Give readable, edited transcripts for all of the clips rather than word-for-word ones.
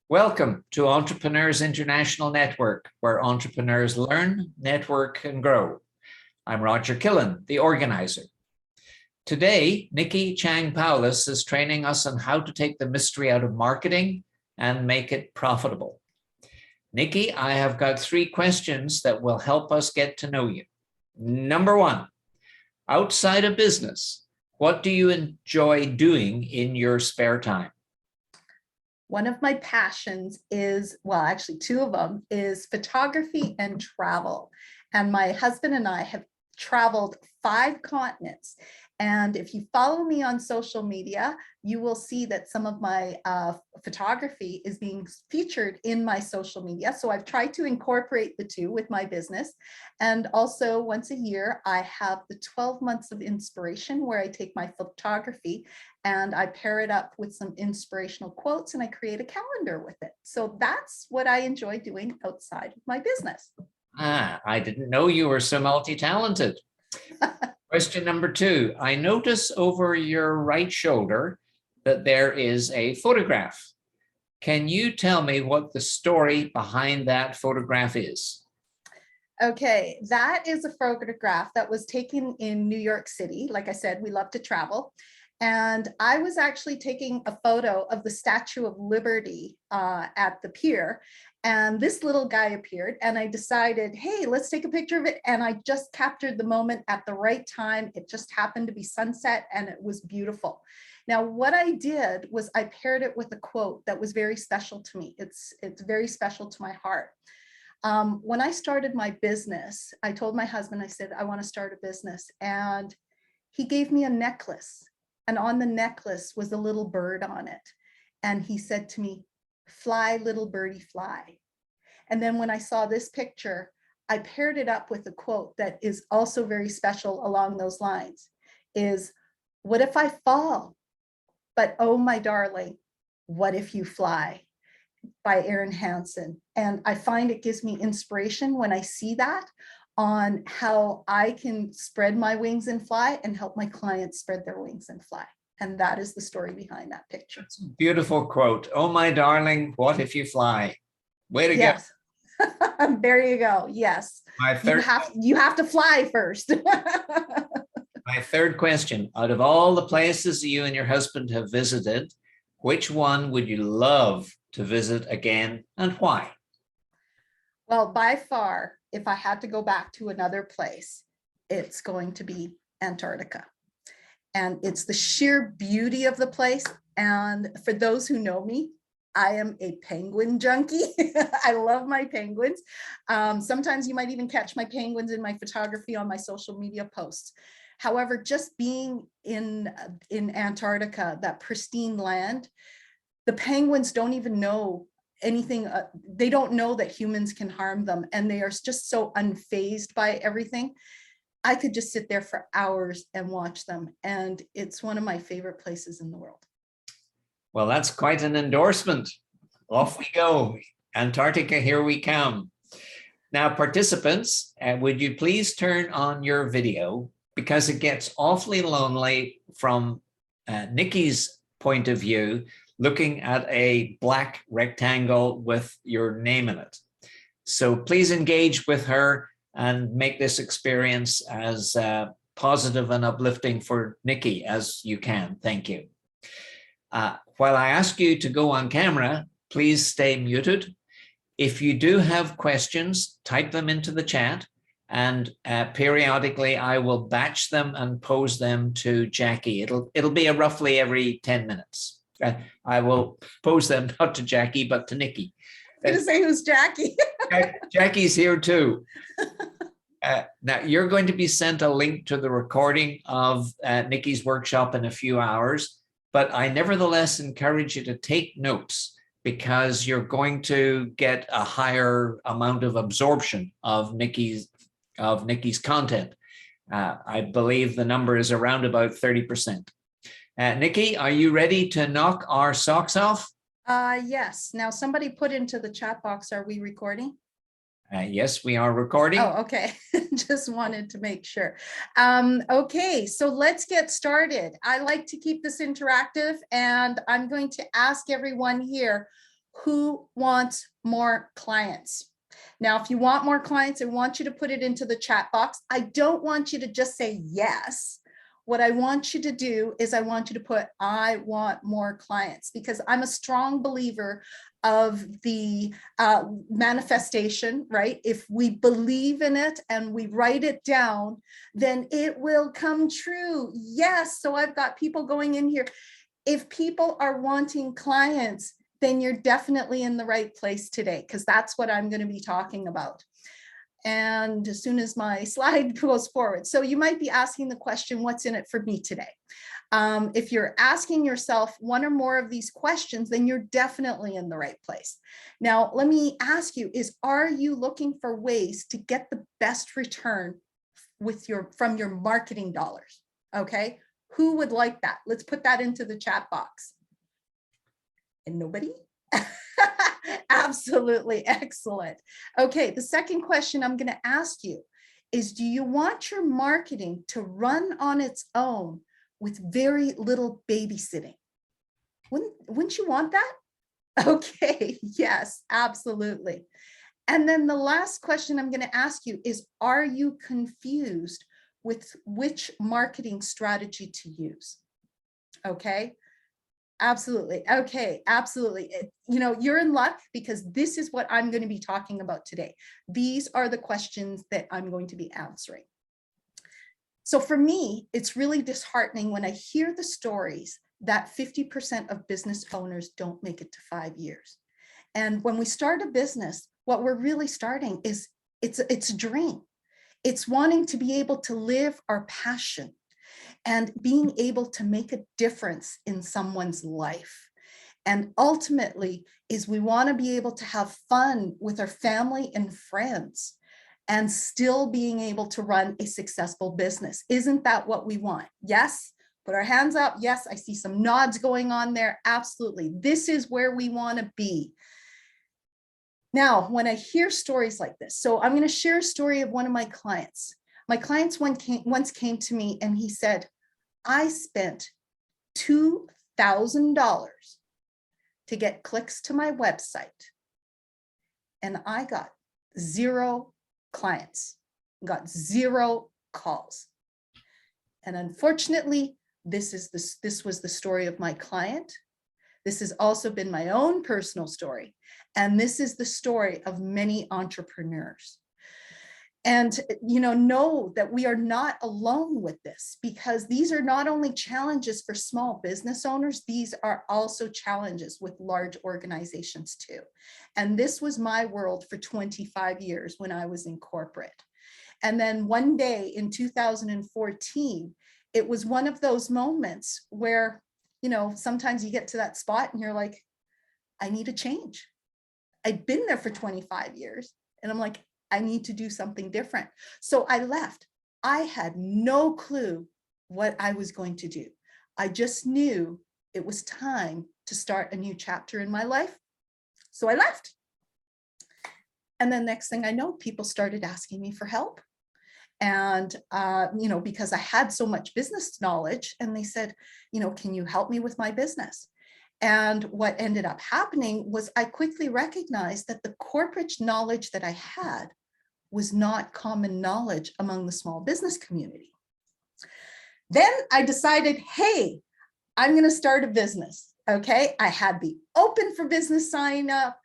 Welcome to Entrepreneurs International Network, where entrepreneurs learn, network, and grow. I'm Roger Killen, the organizer. Today, Nicki Chang-Powless is training us on how to take the mystery out of marketing and make it profitable. Nicki, I have got 3 questions that will help us get to know you. Number 1, outside of business, what do you enjoy doing in your spare time? One of my passions is, well, actually 2 of them, is photography and travel. And my husband and I have traveled 5 continents. And if you follow me on social media, you will see that some of my photography is being featured in my social media. So I've tried to incorporate the 2 with my business. And also once a year, I have the 12 months of inspiration where I take my photography and I pair it up with some inspirational quotes and I create a calendar with it. So that's what I enjoy doing outside of my business. I didn't know you were so multi-talented. Question number 2, I notice over your right shoulder that there is a photograph. Can you tell me what the story behind that photograph is? Okay, that is a photograph that was taken in New York City. Like I said, we love to travel. And I was actually taking a photo of the Statue of Liberty at the pier. And this little guy appeared and I decided, hey, let's take a picture of it. And I just captured the moment at the right time. It just happened to be sunset and it was beautiful. Now, what I did was I paired it with a quote that was very special to me. It's very special to my heart. When I started my business, I told my husband, I said, I want to start a business. And he gave me a necklace. And on the necklace was a little bird on it. And he said to me, fly, little birdie, fly. And then when I saw this picture, I paired it up with a quote that is also very special along those lines is, what if I fall? But oh, my darling, what if you fly? By Erin Hansen. And I find it gives me inspiration when I see that on how I can spread my wings and fly and help my clients spread their wings and fly. And that is the story behind that picture. That's a beautiful quote. Oh, my darling, what if you fly? Way to yes. go. There you go. Yes. You have to fly first. My 3rd question, out of all the places you and your husband have visited, which one would you love to visit again and why? Well, by far, if I had to go back to another place, it's going to be Antarctica. And it's the sheer beauty of the place. And for those who know me, I am a penguin junkie. I love my penguins. Sometimes you might even catch my penguins in my photography on my social media posts. However, just being in Antarctica, that pristine land, the penguins don't even know anything. They don't know that humans can harm them. And they are just so unfazed by everything. I could just sit there for hours and watch them. And it's one of my favorite places in the world. Well, that's quite an endorsement. Off we go. Antarctica, here we come. Now, participants, would you please turn on your video because it gets awfully lonely from Nicki's point of view, looking at a black rectangle with your name in it. So please engage with her and make this experience as positive and uplifting for Nicki as you can. Thank you. While I ask you to go on camera, please stay muted. If you do have questions, type them into the chat and periodically I will batch them and pose them to Jackie. It'll be roughly every 10 minutes. I will pose them not to Jackie, but to Nicki. I'm going to say who's Jackie. Jackie's here too. Now you're going to be sent a link to the recording of Nicki's workshop in a few hours, but I nevertheless encourage you to take notes because you're going to get a higher amount of absorption of Nicki's content. I believe the number is around about 30%. Nicki, are you ready to knock our socks off? Yes. Now somebody put into the chat box, are we recording? Yes, we are recording. Oh, okay. Just wanted to make sure. Okay, so let's get started. I like to keep this interactive and I'm going to ask everyone here, Who wants more clients? Now, if you want more clients, I want you to put it into the chat box. I don't want you to just say yes. What I want you to do is I want you to put, I want more clients, because I'm a strong believer of the manifestation, right? If we believe in it and we write it down, then it will come true. Yes. So I've got people going in here. If people are wanting clients, then you're definitely in the right place today, because that's what I'm going to be talking about. And as soon as my slide goes forward, so you might be asking the question, what's in it for me today? If you're asking yourself one or more of these questions, then you're definitely in the right place. Now, let me ask you, are you looking for ways to get the best return from your marketing dollars? Okay, who would like that? Let's put that into the chat box. And nobody? Absolutely, excellent. Okay, the second question I'm going to ask you is, do you want your marketing to run on its own with very little babysitting? Wouldn't you want that? Okay, yes, absolutely. And then the last question I'm going to ask you is, are you confused with which marketing strategy to use? Okay. Absolutely. Okay, absolutely. You're in luck, because this is what I'm going to be talking about today. These are the questions that I'm going to be answering. So for me, it's really disheartening when I hear the stories that 50% of business owners don't make it to 5 years. And when we start a business, what we're really starting is it's a dream. It's wanting to be able to live our passion and being able to make a difference in someone's life. And ultimately is we want to be able to have fun with our family and friends and still being able to run a successful business. Isn't that what we want? Yes. Put our hands up. Yes, I see some nods going on there. Absolutely. This is where we want to be. Now, when I hear stories like this, so I'm going to share a story of one of my clients. My clients once came to me and he said, I spent $2,000 to get clicks to my website, and I got 0 clients, got 0 calls. And unfortunately, this was the story of my client. This has also been my own personal story. And this is the story of many entrepreneurs. And, know that we are not alone with this, because these are not only challenges for small business owners, these are also challenges with large organizations too. And this was my world for 25 years when I was in corporate. And then one day in 2014, it was one of those moments where, sometimes you get to that spot and you're like, I need a change. I'd been there for 25 years and I'm like, I need to do something different. So I left. I had no clue what I was going to do. I just knew it was time to start a new chapter in my life. So I left. And then next thing I know, people started asking me for help. And, because I had so much business knowledge, and they said, can you help me with my business? And what ended up happening was I quickly recognized that the corporate knowledge that I had was not common knowledge among the small business community. Then I decided, hey, I'm going to start a business. Okay. I had the open for business sign up.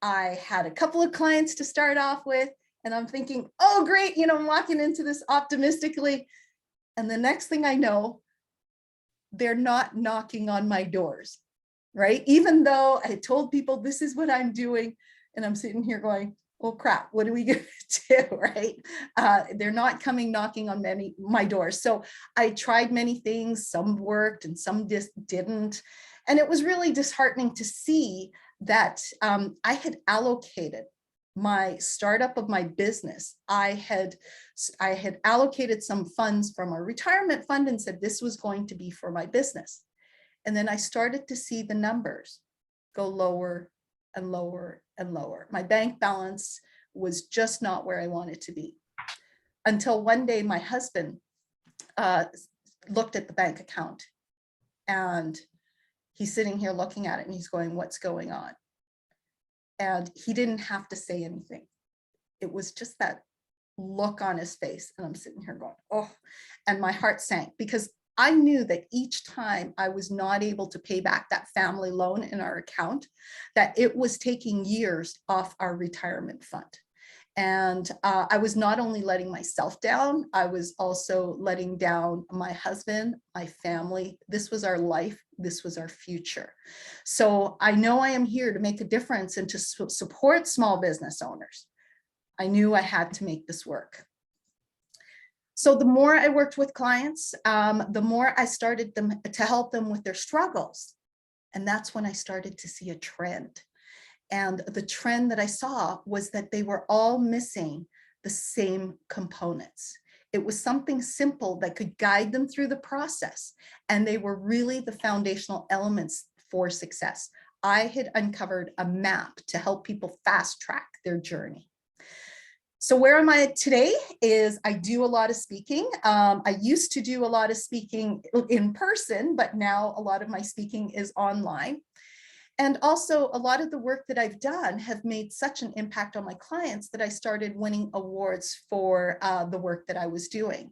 I had a couple of clients to start off with, and I'm thinking, oh, great. I'm walking into this optimistically. And the next thing I know, they're not knocking on my doors. Right? Even though I told people this is what I'm doing, and I'm sitting here going, well, crap, what are we going to do? Right? They're not coming knocking on my doors. So I tried many things. Some worked and some didn't. And it was really disheartening to see that I had allocated my startup of my business. I had allocated some funds from our retirement fund and said this was going to be for my business. And then I started to see the numbers go lower and lower and lower. My bank balance was just not where I wanted to be. Until one day my husband looked at the bank account, and he's sitting here looking at it and he's going, what's going on? and he didn't have to say anything. It was just that look on his face. And I'm sitting here going, oh, and my heart sank, because I knew that each time I was not able to pay back that family loan in our account, that it was taking years off our retirement fund. And I was not only letting myself down, I was also letting down my husband, my family. This was our life. This was our future. So I know I am here to make a difference and to support small business owners. I knew I had to make this work. So the more I worked with clients, the more I started to help them with their struggles. And that's when I started to see a trend. And the trend that I saw was that they were all missing the same components. It was something simple that could guide them through the process. And they were really the foundational elements for success. I had uncovered a map to help people fast track their journey. So where am I today is I do a lot of speaking. I used to do a lot of speaking in person, but now a lot of my speaking is online. And also a lot of the work that I've done have made such an impact on my clients that I started winning awards for the work that I was doing.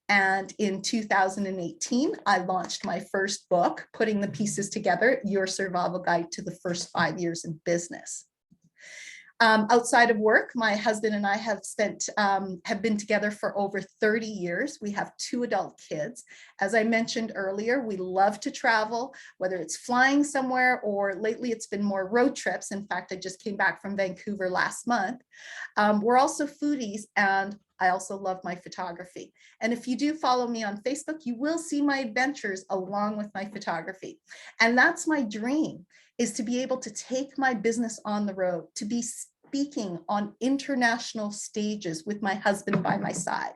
And in 2018, I launched my first book, Putting the Pieces Together, Your Survival Guide to the First 5 Years in Business. Outside of work, my husband and I have been together for over 30 years. We have 2 adult kids. As I mentioned earlier, we love to travel, whether it's flying somewhere or lately it's been more road trips. In fact, I just came back from Vancouver last month. We're also foodies, and I also love my photography. And if you do follow me on Facebook, you will see my adventures along with my photography. And that's my dream, is to be able to take my business on the road, to be speaking on international stages with my husband by my side.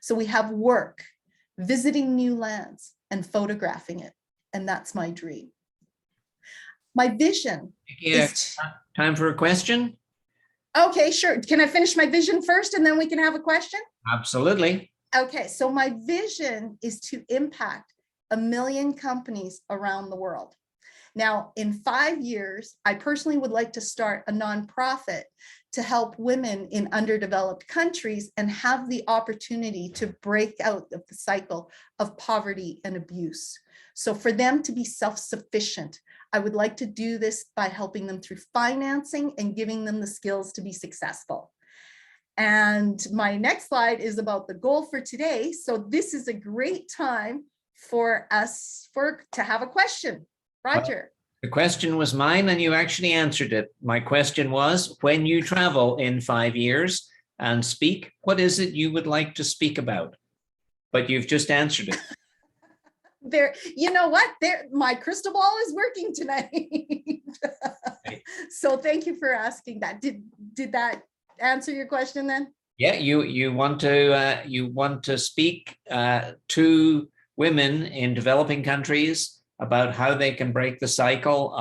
So we have work, visiting new lands, and photographing it. And that's my dream. My vision is... Time for a question? Okay, sure. Can I finish my vision first and then we can have a question? Absolutely. Okay, so my vision is to impact 1 million companies around the world. Now, in 5 years, I personally would like to start a nonprofit to help women in underdeveloped countries and have the opportunity to break out of the cycle of poverty and abuse. So for them to be self-sufficient, I would like to do this by helping them through financing and giving them the skills to be successful. And my next slide is about the goal for today. So this is a great time for us to have a question. Roger. The question was mine and you actually answered it. My question was, when you travel in 5 years and speak, what is it you would like to speak about? But you've just answered it. There, you know what? My crystal ball is working tonight. So thank you for asking that. Did that answer your question then? Yeah, you want to speak to women in developing countries about how they can break the cycle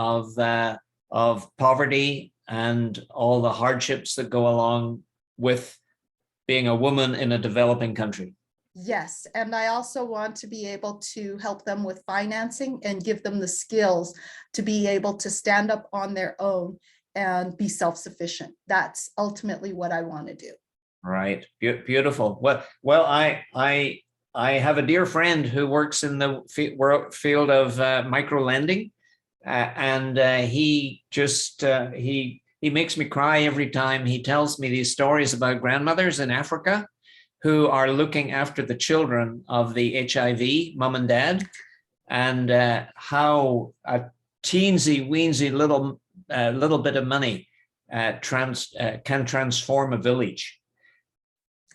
of poverty and all the hardships that go along with being a woman in a developing country. Yes, and I also want to be able to help them with financing and give them the skills to be able to stand up on their own and be self-sufficient. That's ultimately what I want to do. Right, beautiful. Well, I have a dear friend who works in the field of micro lending, and he makes me cry every time he tells me these stories about grandmothers in Africa who are looking after the children of the HIV mom and dad, and how a teensy weensy little bit of money can transform a village.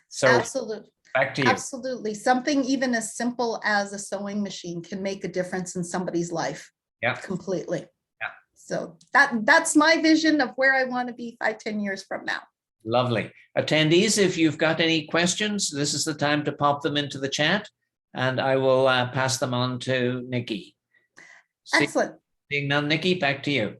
So absolutely. Back to you. Absolutely. Something even as simple as a sewing machine can make a difference in somebody's life. Yeah. Completely. Yeah. So that's my vision of where I want to be 5-10 years from now. Lovely. Attendees, if you've got any questions, this is the time to pop them into the chat, and I will pass them on to Nicki. Excellent. Seeing none, Nicki, back to you.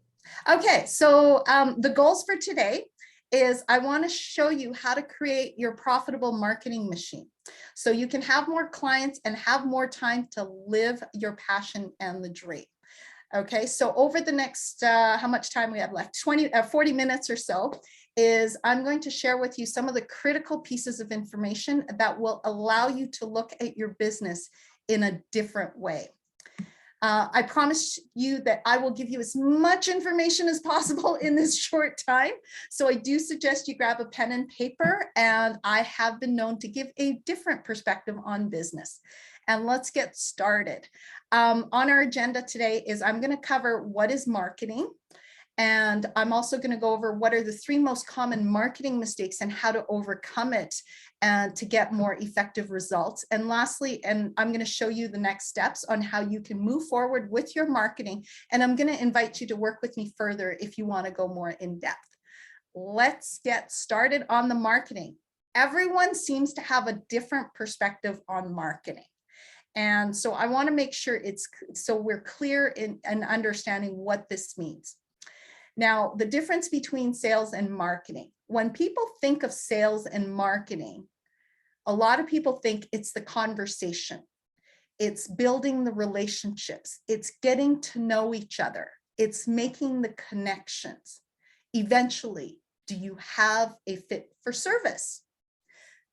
Okay, so the goals for today is I want to show you how to create your profitable marketing machine so you can have more clients and have more time to live your passion and the dream. Okay, so over the next, how much time we have left? 40 minutes or so, is I'm going to share with you some of the critical pieces of information that will allow you to look at your business in a different way. I promise you that I will give you as much information as possible in this short time. So I do suggest you grab a pen and paper, and I have been known to give a different perspective on business. And let's get started. On our agenda today is I'm going to cover what is marketing. And I'm also going to go over what are the 3 most common marketing mistakes and how to overcome it and to get more effective results. And lastly, and I'm going to show you the next steps on how you can move forward with your marketing. And I'm going to invite you to work with me further if you want to go more in depth. Let's get started on the marketing. Everyone seems to have a different perspective on marketing. And so I want to make sure so we're clear in understanding what this means. Now, the difference between sales and marketing. When people think of sales and marketing, a lot of people think it's the conversation. It's building the relationships. It's getting to know each other. It's making the connections. Eventually, do you have a fit for service?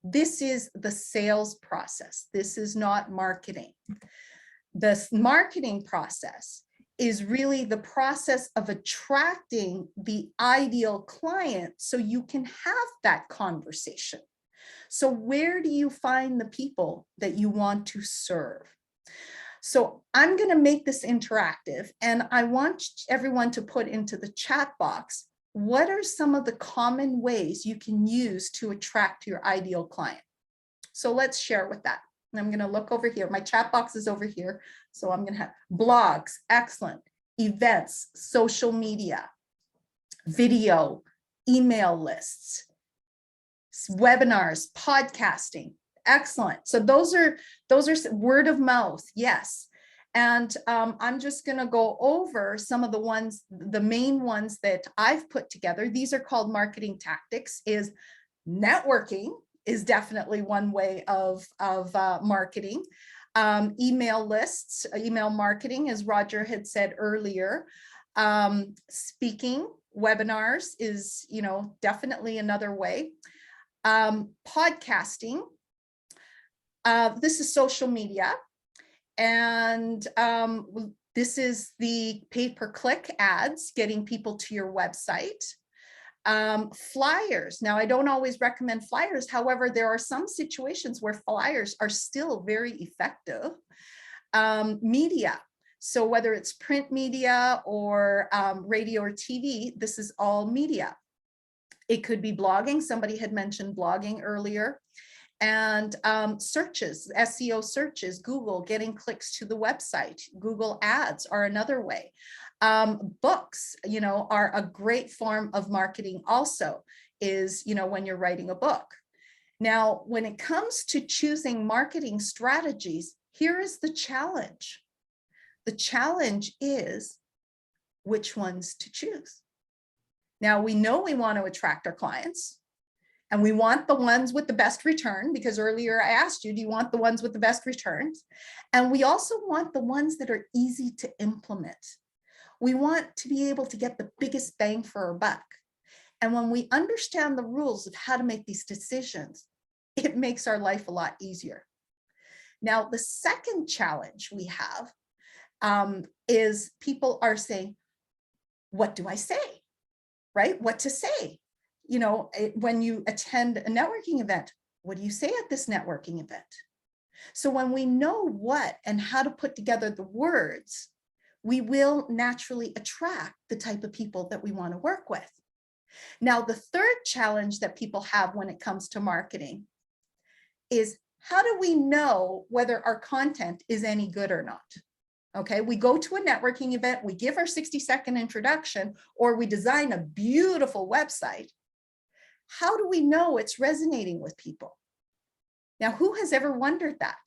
This is the sales process. This is not marketing. The marketing process is really the process of attracting the ideal client so you can have that conversation. So where do you find the people that you want to serve? So I'm going to make this interactive, and I want everyone to put into the chat box, what are some of the common ways you can use to attract your ideal client? So let's share with that. And I'm going to look over here. My chat box is over here. So I'm going to have blogs, excellent, events, social media, video, email lists, webinars, podcasting, excellent. So those are word of mouth, yes. And I'm just going to go over some of the main ones that I've put together. These are called marketing tactics. Is networking is definitely one way of marketing. Email lists, email marketing, as Roger had said earlier. Speaking, webinars is, definitely another way. Podcasting. This is social media. And this is the pay-per-click ads, getting people to your website. Flyers. Now, I don't always recommend flyers. However, there are some situations where flyers are still very effective. Media. So whether it's print media or radio or TV, this is all media. It could be blogging. Somebody had mentioned blogging earlier. And searches, SEO searches, Google, getting clicks to the website. Google ads are another way. Books, are a great form of marketing also, is, when you're writing a book. Now, when it comes to choosing marketing strategies, here is the challenge. The challenge is which ones to choose. Now, we know we want to attract our clients, and we want the ones with the best return, because earlier I asked you, do you want the ones with the best returns? And we also want the ones that are easy to implement. We want to be able to get the biggest bang for our buck. And when we understand the rules of how to make these decisions, it makes our life a lot easier. Now, the second challenge we have is people are saying, what do I say? Right? What to say? When you attend a networking event, what do you say at this networking event? So when we know what and how to put together the words, we will naturally attract the type of people that we want to work with. Now, the third challenge that people have when it comes to marketing is, how do we know whether our content is any good or not? Okay, we go to a networking event, we give our 60-second introduction, or we design a beautiful website. How do we know it's resonating with people? Now, who has ever wondered that,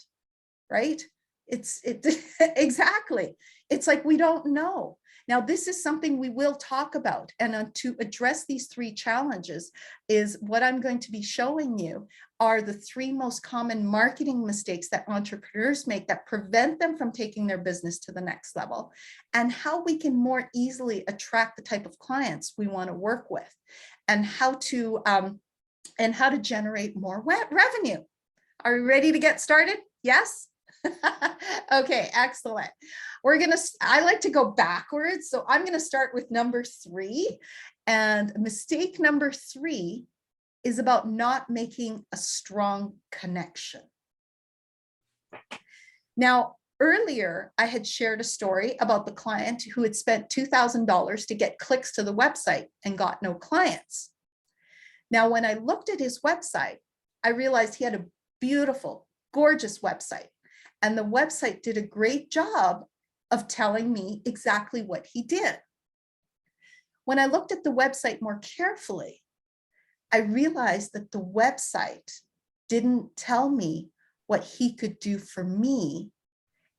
right? Exactly. It's like we don't know. Now, this is something we will talk about, and to address these three challenges is what I'm going to be showing you are the three most common marketing mistakes that entrepreneurs make that prevent them from taking their business to the next level, and how we can more easily attract the type of clients we want to work with, and how to generate more revenue. Are we ready to get started? Yes? Okay, excellent. I like to go backwards. So I'm going to start with number 3. And mistake number 3 is about not making a strong connection. Now, earlier, I had shared a story about the client who had spent $2,000 to get clicks to the website and got no clients. Now, when I looked at his website, I realized he had a beautiful, gorgeous website. And the website did a great job of telling me exactly what he did. When I looked at the website more carefully, I realized that the website didn't tell me what he could do for me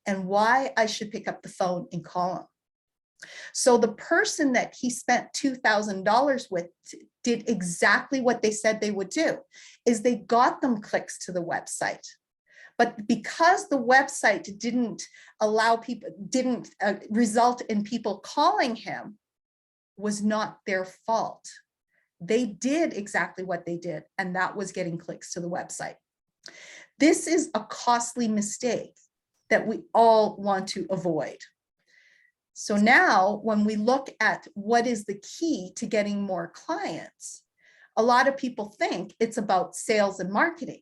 and why I should pick up the phone and call him. So the person that he spent $2,000 with did exactly what they said they would do, is they got them clicks to the website. But because the website didn't result in people calling him, was not their fault. They did exactly what they did, and that was getting clicks to the website. This is a costly mistake that we all want to avoid. So now when we look at what is the key to getting more clients, a lot of people think it's about sales and marketing.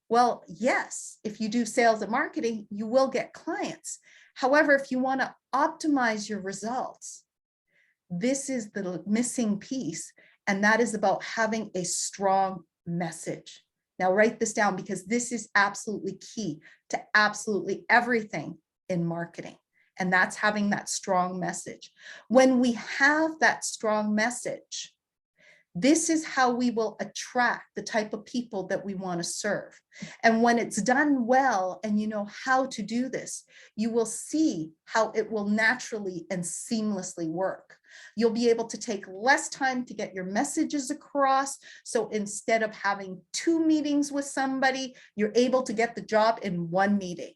Well, yes, if you do sales and marketing, you will get clients. However, if you want to optimize your results, this is the missing piece, and that is about having a strong message. Now, write this down because this is absolutely key to absolutely everything in marketing, and that's having that strong message. When we have that strong message, this is how we will attract the type of people that we want to serve. And when it's done well and you know how to do this, you will see how it will naturally and seamlessly work. You'll be able to take less time to get your messages across. So instead of having 2 meetings with somebody, you're able to get the job in 1 meeting.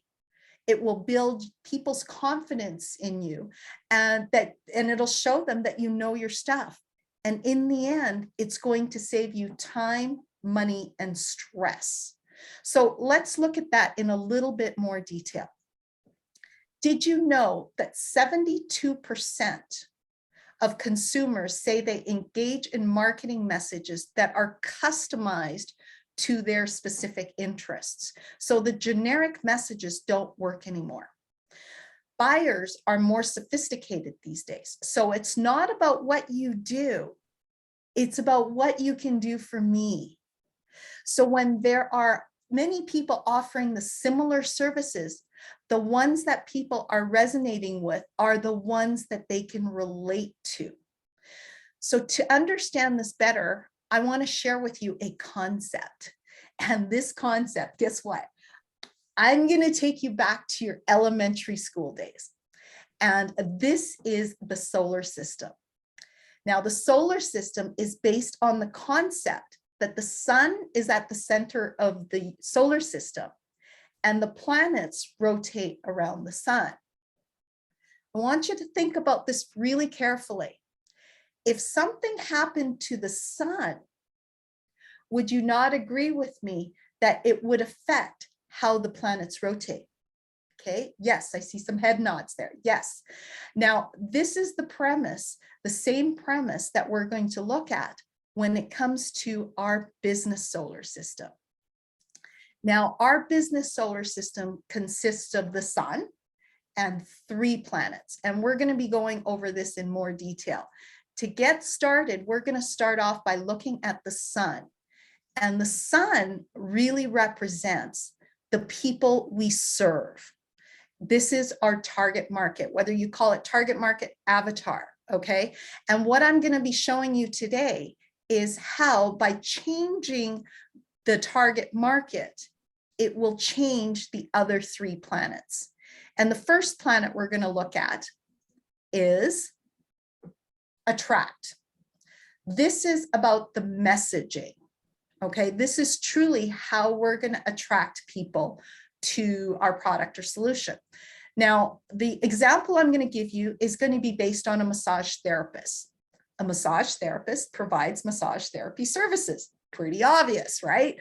It will build people's confidence in you, and it'll show them that you know your stuff. And in the end, it's going to save you time, money, and stress. So let's look at that in a little bit more detail. Did you know that 72% of consumers say they engage in marketing messages that are customized to their specific interests? So the generic messages don't work anymore. Buyers are more sophisticated these days. So it's not about what you do, it's about what you can do for me. So when there are many people offering the similar services, the ones that people are resonating with are the ones that they can relate to. So to understand this better, I want to share with you a concept. And this concept, guess what? I'm going to take you back to your elementary school days. And this is the solar system. Now, the solar system is based on the concept that the sun is at the center of the solar system and the planets rotate around the sun. I want you to think about this really carefully. If something happened to the sun, would you not agree with me that it would affect how the planets rotate? Okay, yes, I see some head nods there. Yes. Now, this is the premise, the same premise that we're going to look at when it comes to our business solar system. Now, our business solar system consists of the sun and 3 planets, and we're going to be going over this in more detail. To get started, we're going to start off by looking at the sun. And the sun really represents the people we serve. This is our target market, whether you call it target market, avatar, okay? And what I'm going to be showing you today is how, by changing the target market, it will change the other 3 planets. And the first planet we're going to look at is attract. This is about the messaging. Okay, this is truly how we're going to attract people to our product or solution. Now, the example I'm going to give you is going to be based on a massage therapist. A massage therapist provides massage therapy services. Pretty obvious, right?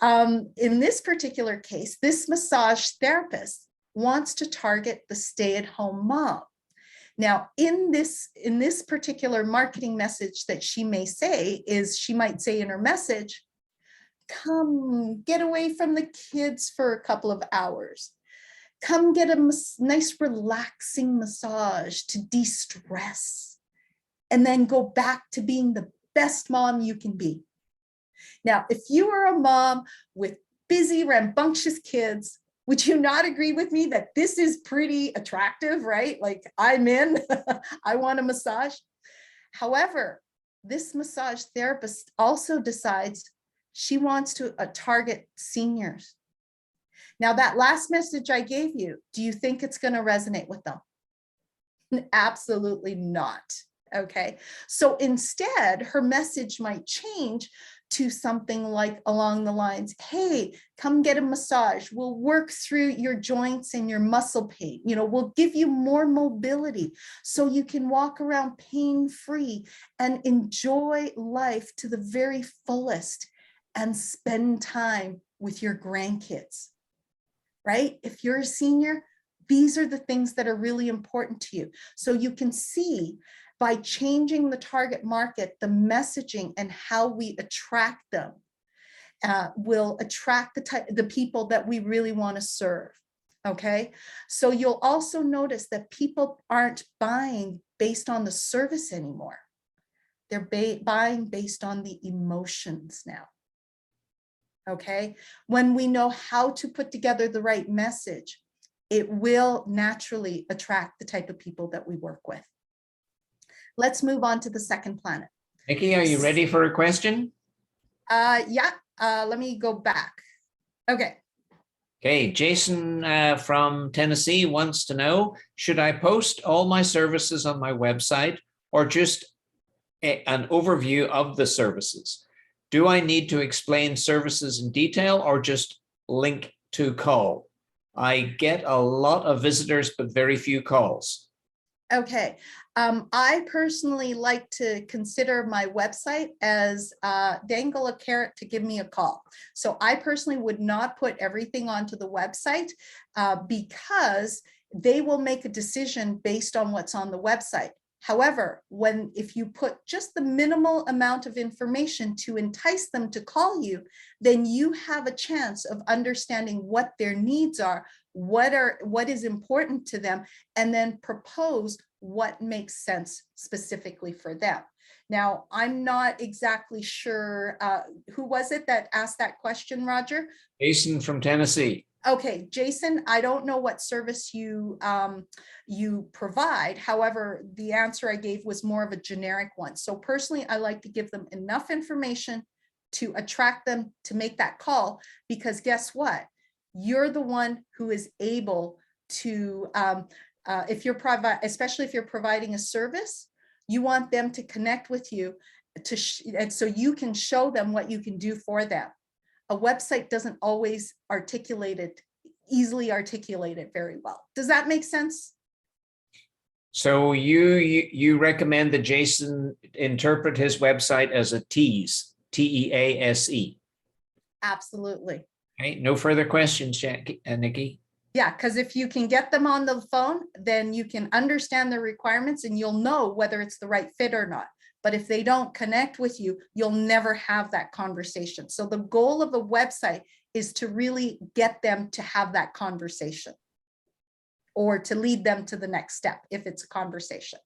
In this particular case, this massage therapist wants to target the stay-at-home mom. Now, in this particular marketing message that she may say is, she might say in her message, come get away from the kids for a couple of hours. Come get a nice relaxing massage to de-stress, and then go back to being the best mom you can be. Now, if you are a mom with busy, rambunctious kids, would you not agree with me that this is pretty attractive, right? Like, I'm in, I want a massage. However, this massage therapist also decides she wants to target seniors. Now, that last message I gave you, do you think it's going to resonate with them? Absolutely not. Okay. So instead, her message might change to something like along the lines, hey, come get a massage. We'll work through your joints and your muscle pain. You know, we'll give you more mobility so you can walk around pain-free and enjoy life to the very fullest and spend time with your grandkids, right? If you're a senior, these are the things that are really important to you. So you can see by changing the target market, the messaging and how we attract them will attract the people that we really want to serve. Okay, so you'll also notice that people aren't buying based on the service anymore. They're buying based on the emotions now. Okay, when we know how to put together the right message, it will naturally attract the type of people that we work with. Let's move on to the second planet. Nicki, are you ready for a question? Yeah, let me go back. Okay. Okay, Jason from Tennessee wants to know, should I post all my services on my website or just an overview of the services? Do I need to explain services in detail or just link to call? I get a lot of visitors, but very few calls. Okay. I personally like to consider my website as dangle a carrot to give me a call. So I personally would not put everything onto the website because they will make a decision based on what's on the website. However, if you put just the minimal amount of information to entice them to call you, then you have a chance of understanding what their needs are, what is important to them, and then propose what makes sense specifically for them. Now, I'm not exactly sure, who was it that asked that question, Roger? Jason from Tennessee. Okay, Jason, I don't know what service you provide. However, the answer I gave was more of a generic one. So personally, I like to give them enough information to attract them to make that call, because guess what? You're the one who is able to, especially if you're providing a service, you want them to connect with you and so you can show them what you can do for them. A website doesn't always easily articulate it very well. Does that make sense? So you recommend that Jason interpret his website as a tease, T-E-A-S-E. Absolutely. Okay, no further questions, Nicki. Yeah, because if you can get them on the phone, then you can understand their requirements and you'll know whether it's the right fit or not. But if they don't connect with you, you'll never have that conversation. So the goal of a website is to really get them to have that conversation or to lead them to the next step if it's a conversation.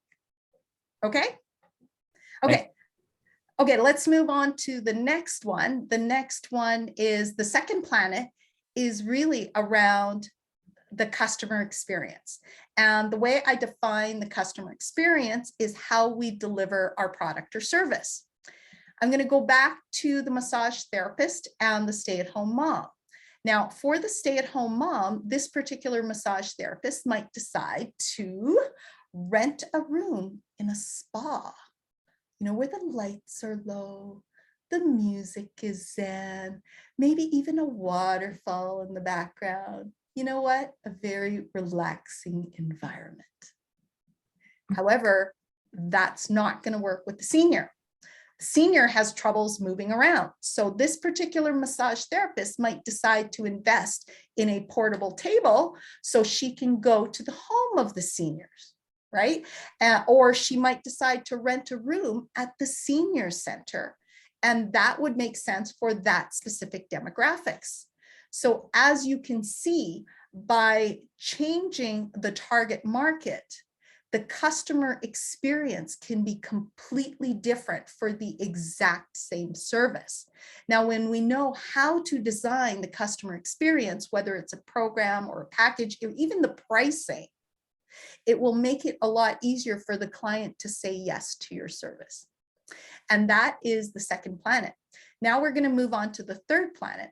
Okay? Okay. Okay, let's move on to the next one. The next one is the second planet is really around the customer experience. And the way I define the customer experience is how we deliver our product or service. I'm going to go back to the massage therapist and the stay-at-home mom. Now, for the stay-at-home mom, this particular massage therapist might decide to rent a room in a spa. where the lights are low, the music is zen, maybe even a waterfall in the background. You know what? A very relaxing environment. However, that's not going to work with the senior. The senior has troubles moving around. So this particular massage therapist might decide to invest in a portable table so she can go to the home of the seniors, right? Or she might decide to rent a room at the senior center. And that would make sense for that specific demographics. So as you can see, by changing the target market, the customer experience can be completely different for the exact same service. Now, when we know how to design the customer experience, whether it's a program or a package, or even the pricing, it will make it a lot easier for the client to say yes to your service. And that is the second planet. Now we're going to move on to the third planet.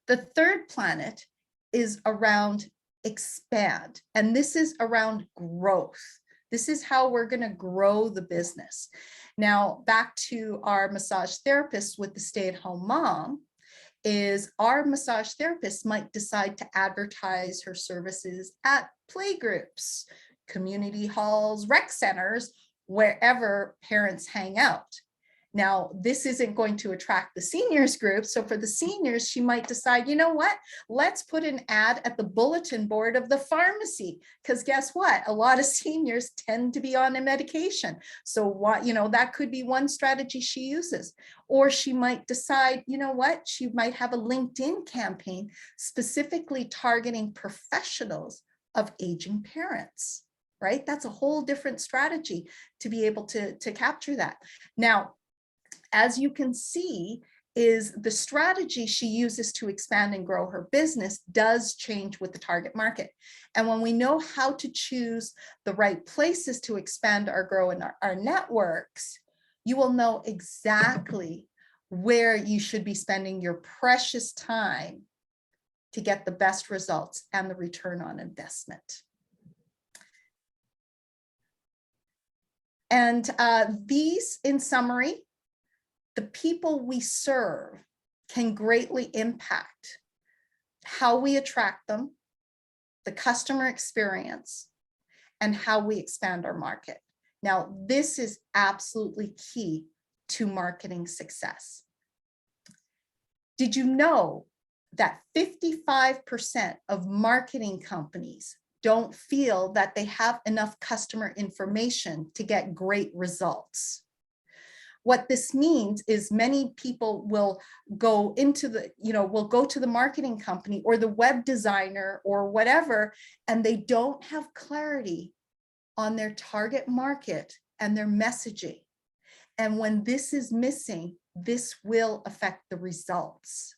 The third planet is around expand, and this is around growth. This is how we're going to grow the business. Now, back to our massage therapist with the stay-at-home mom, is our massage therapist might decide to advertise her services at playgroups, community halls, rec centers, wherever parents hang out. Now, this isn't going to attract the seniors group. So for the seniors, she might decide, you know what, let's put an ad at the bulletin board of the pharmacy. Because guess what? A lot of seniors tend to be on a medication. So what, that could be one strategy she uses. Or she might decide, you know what, she might have a LinkedIn campaign specifically targeting professionals of aging parents, right? That's a whole different strategy to be able to capture that. Now, as you can see, is the strategy she uses to expand and grow her business does change with the target market. And when we know how to choose the right places to expand or grow in our networks, you will know exactly where you should be spending your precious time to get the best results and the return on investment. And these, in summary, the people we serve can greatly impact how we attract them, the customer experience, and how we expand our market. Now, this is absolutely key to marketing success. Did you know that 55% of marketing companies don't feel that they have enough customer information to get great results? What this means is many people will go into will go to the marketing company or the web designer or whatever, and they don't have clarity on their target market and their messaging. And when this is missing, this will affect the results.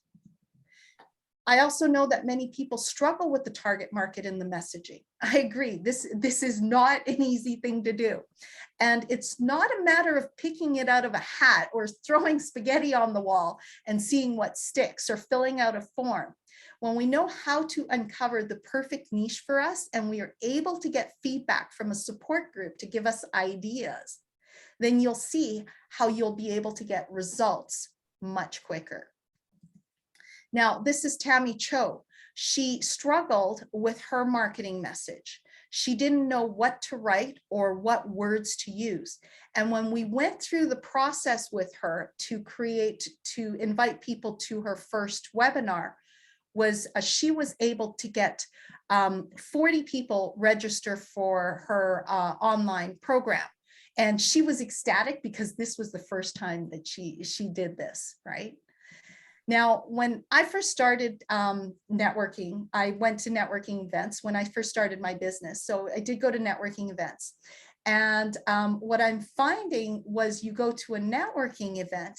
I also know that many people struggle with the target market and the messaging. I agree, this is not an easy thing to do. And it's not a matter of picking it out of a hat or throwing spaghetti on the wall and seeing what sticks or filling out a form. When we know how to uncover the perfect niche for us and we are able to get feedback from a support group to give us ideas, then you'll see how you'll be able to get results much quicker. Now, this is Tammy Cho. She struggled with her marketing message. She didn't know what to write or what words to use. And when we went through the process with her to invite people to her first webinar, she was able to get 40 people register for her online program. And she was ecstatic because this was the first time that she did this, right? Now, when I first started networking, I went to networking events when I first started my business. So I did go to networking events. And what I'm finding was you go to a networking event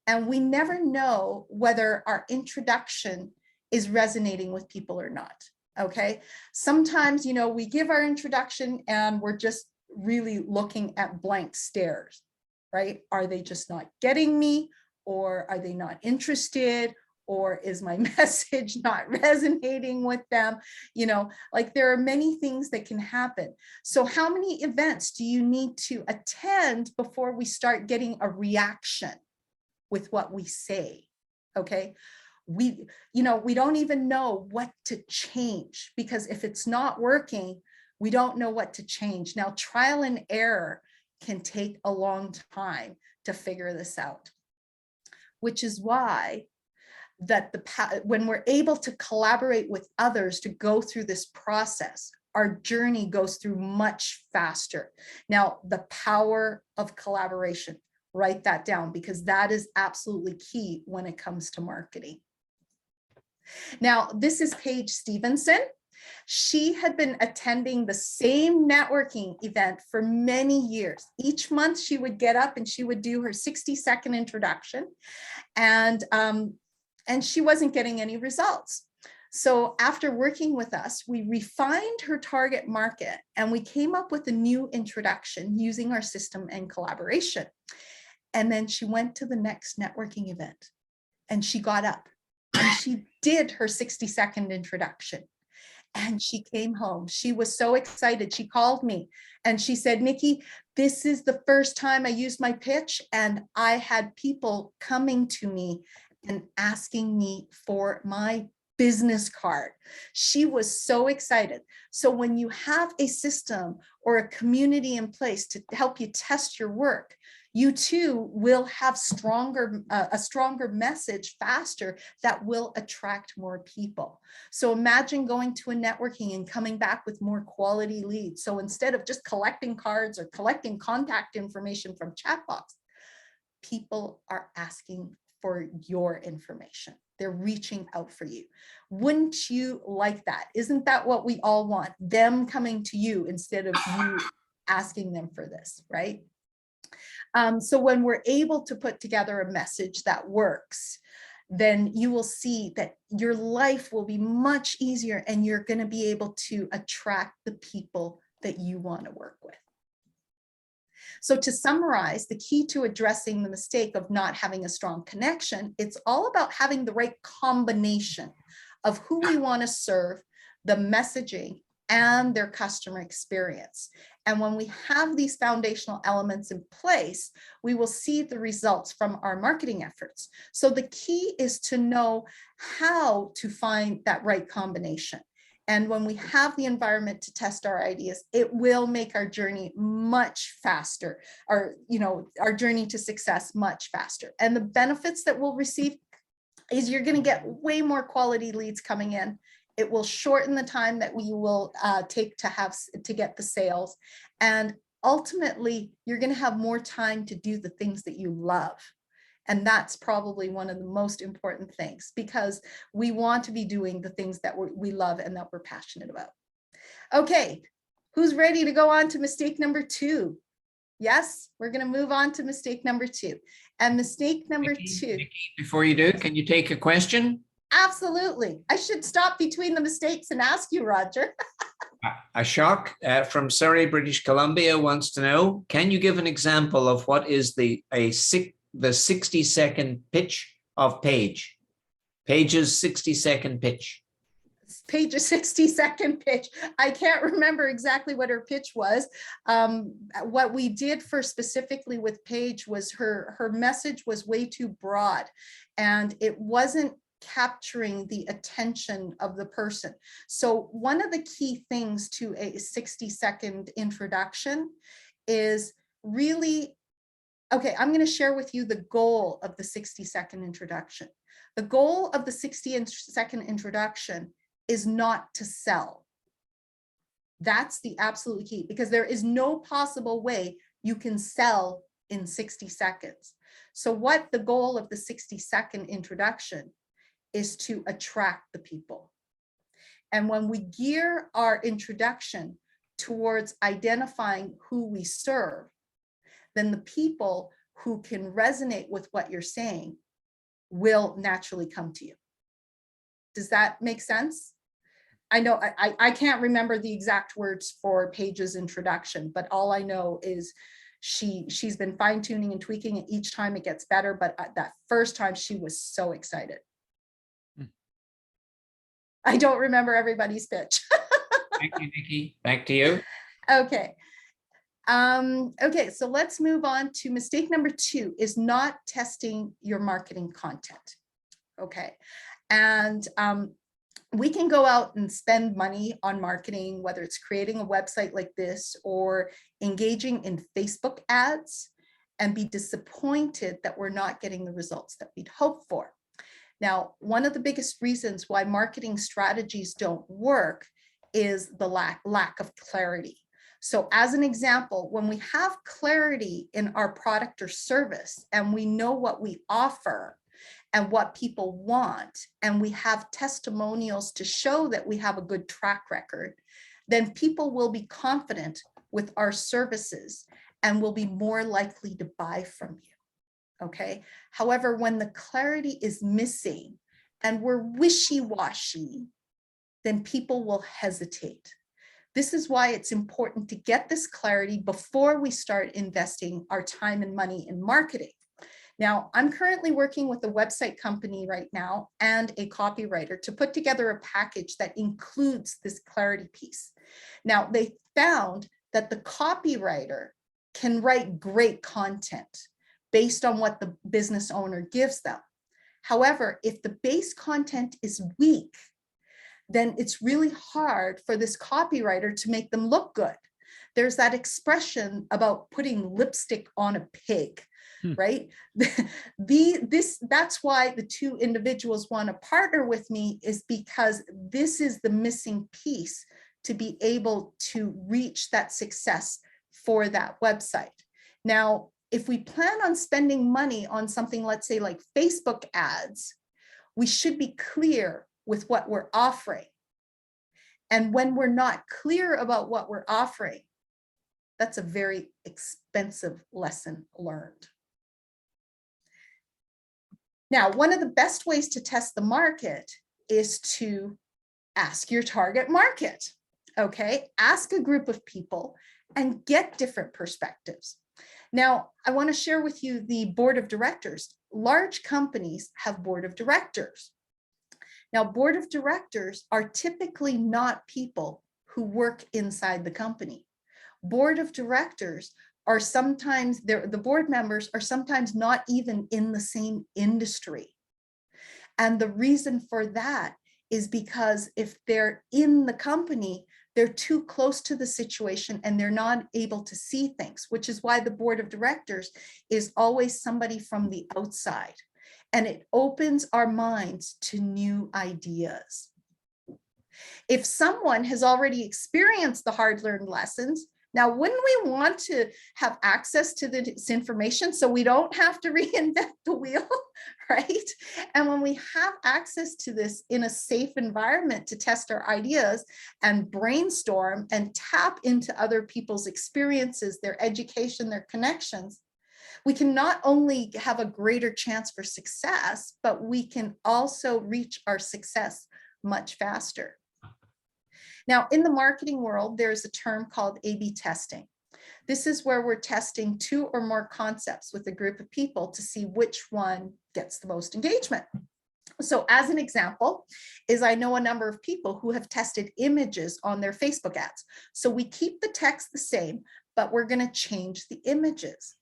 and we never know whether our introduction is resonating with people or not. Okay. Sometimes, we give our introduction and we're just really looking at blank stares, right? Are they just not getting me? Or are they not interested? Or is my message not resonating with them? You know, like there are many things that can happen. So how many events do you need to attend before we start getting a reaction with what we say? Okay. We don't even know what to change, because if it's not working, we don't know what to change. Now, trial and error can take a long time to figure this out, which is why that when we're able to collaborate with others to go through this process, our journey goes through much faster. Now, the power of collaboration, write that down, because that is absolutely key when it comes to marketing. Now, this is Paige Stevenson. She had been attending the same networking event for many years. Each month she would get up and she would do her 60-second introduction, and she wasn't getting any results. So after working with us, we refined her target market and we came up with a new introduction using our system and collaboration. And then she went to the next networking event and she got up and she did her 60-second introduction. And she came home. She was so excited. She called me and she said, Nicki, this is the first time I used my pitch, and I had people coming to me and asking me for my business card. She was so excited. So when you have a system or a community in place to help you test your work, you too will have a stronger message faster that will attract more people. So imagine going to a networking and coming back with more quality leads. So instead of just collecting cards or collecting contact information from chat box, people are asking for your information. They're reaching out for you. Wouldn't you like that? Isn't that what we all want? Them coming to you instead of you asking them for this, right? So when we're able to put together a message that works, then you will see that your life will be much easier and you're going to be able to attract the people that you want to work with. So to summarize, the key to addressing the mistake of not having a strong connection, it's all about having the right combination of who we want to serve, the messaging, and their customer experience. And when we have these foundational elements in place, we will see the results from our marketing efforts. So the key is to know how to find that right combination. And when we have the environment to test our ideas, it will make our journey much faster, or, our journey to success much faster. And the benefits that we'll receive is you're going to get way more quality leads coming in. It will shorten the time that we will take to get the sales. And ultimately, you're going to have more time to do the things that you love. And that's probably one of the most important things, because we want to be doing the things that we love and that we're passionate about. Okay, who's ready to go on to mistake number 2? Yes, we're going to move on to mistake number 2. And mistake number 2. Nicki, before you do, can you take a question? Absolutely. I should stop between the mistakes and ask you, Roger. Ashok from Surrey, British Columbia wants to know, can you give an example of what is the 60-second pitch of Paige? Paige's 60-second pitch. Paige's 60-second pitch. I can't remember exactly what her pitch was. What we did for specifically with Paige was her message was way too broad, and it wasn't capturing the attention of the person. So one of the key things to a 60-second introduction is really, okay, I'm going to share with you the goal of the 60-second introduction. The goal of the 60-second introduction is not to sell. That's the absolute key, because there is no possible way you can sell in 60 seconds. So what the goal of the 60-second introduction is to attract the people. And when we gear our introduction towards identifying who we serve, then the people who can resonate with what you're saying will naturally come to you. Does that make sense? I know I can't remember the exact words for Paige's introduction, but all I know is she's been fine-tuning and tweaking it each time it gets better. But that first time she was so excited. I don't remember everybody's pitch. Thank you, Nicki. Back to you. Okay. Okay, so let's move on to mistake number 2 is not testing your marketing content. Okay. And we can go out and spend money on marketing, whether it's creating a website like this or engaging in Facebook ads, and be disappointed that we're not getting the results that we'd hoped for. Now, one of the biggest reasons why marketing strategies don't work is the lack of clarity. So as an example, when we have clarity in our product or service and we know what we offer and what people want, and we have testimonials to show that we have a good track record, then people will be confident with our services and will be more likely to buy from you. Okay. However, when the clarity is missing and we're wishy-washy, then people will hesitate. This is why it's important to get this clarity before we start investing our time and money in marketing. Now, I'm currently working with a website company right now and a copywriter to put together a package that includes this clarity piece. Now, they found that the copywriter can write great content based on what the business owner gives them. However, if the base content is weak, then it's really hard for this copywriter to make them look good. There's that expression about putting lipstick on a pig, right? That's why the 2 individuals want to partner with me, is because this is the missing piece to be able to reach that success for that website. Now, if we plan on spending money on something, let's say like Facebook ads, we should be clear with what we're offering. And when we're not clear about what we're offering, that's a very expensive lesson learned. Now, one of the best ways to test the market is to ask your target market. Okay, ask a group of people and get different perspectives. Now, I want to share with you the board of directors. Large companies have board of directors. Now, board of directors are typically not people who work inside the company. Board of directors are sometimes, the board members are sometimes not even in the same industry. And the reason for that is because if they're in the company, they're too close to the situation and they're not able to see things, which is why the board of directors is always somebody from the outside. And it opens our minds to new ideas. If someone has already experienced the hard-learned lessons, now, wouldn't we want to have access to this information so we don't have to reinvent the wheel, right? And when we have access to this in a safe environment to test our ideas and brainstorm and tap into other people's experiences, their education, their connections, we can not only have a greater chance for success, but we can also reach our success much faster. Now, in the marketing world, there's a term called A/B testing. This is where we're testing 2 or more concepts with a group of people to see which one gets the most engagement. So as an example, is I know a number of people who have tested images on their Facebook ads. So we keep the text the same, but we're going to change the images.